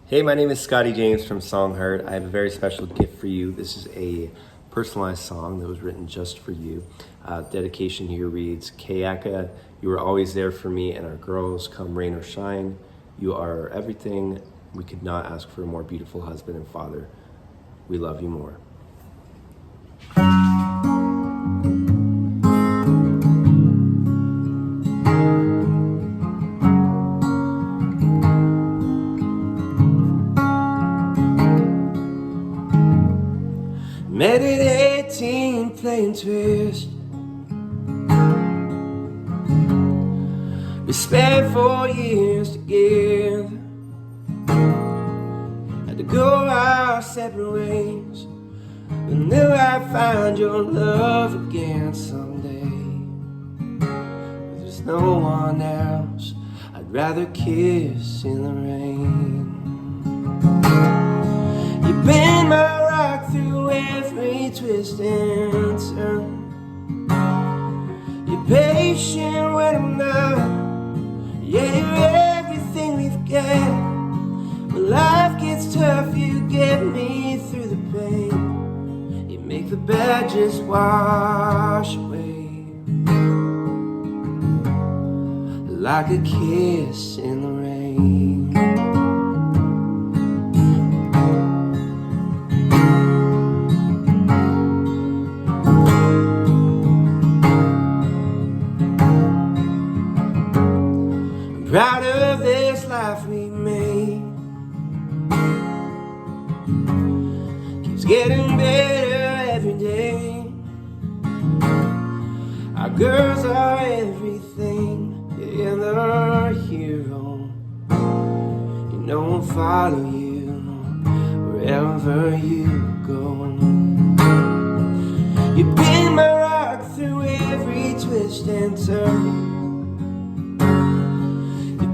Hey, my name is Scotty James from Songheart. I have a very special gift for you. This is a personalized song that was written just for you. Dedication here reads, Kayaka, you were always there for me and our girls, come rain or shine. You are everything. We could not ask for a more beautiful husband and father. We love you more. Met at 18 playing twist. We spent 4 years together. Had to go our separate ways, but knew I'd find your love again someday. But there's no one else I'd rather kiss in the rain. You've been my rock through every twist and turn. You're patient when I'm not. Yeah, you're everything we've got. When life gets tough, you get me through the pain. You make the bad just wash away, like a kiss in the rain. Proud of this life we made. Keeps getting better every day. Our girls are everything, yeah, they're a hero. You know we'll follow you wherever you go. You've been my rock through every twist and turn.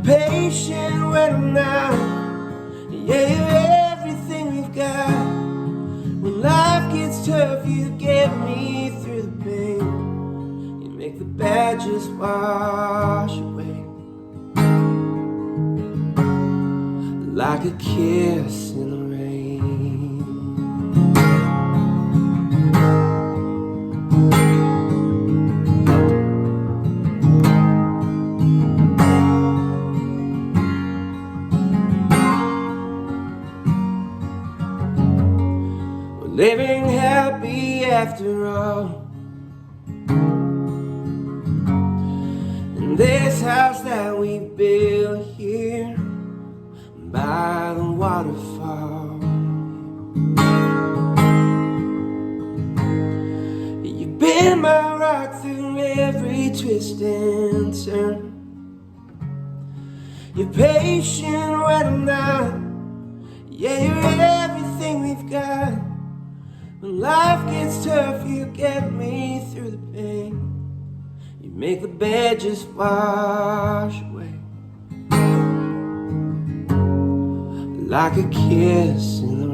Patient when I'm not. Yeah, you're everything we've got. When life gets tough, you get me through the pain. You make the bad just wash away, like a kiss in the rain. Living happy after all, in this house that we built here by the waterfall. You've been my rock through every twist and turn. You're patient when I'm not. Yeah, you're everything we've got. When life gets tough, you get me through the pain. You make the bad just wash away, like a kiss in the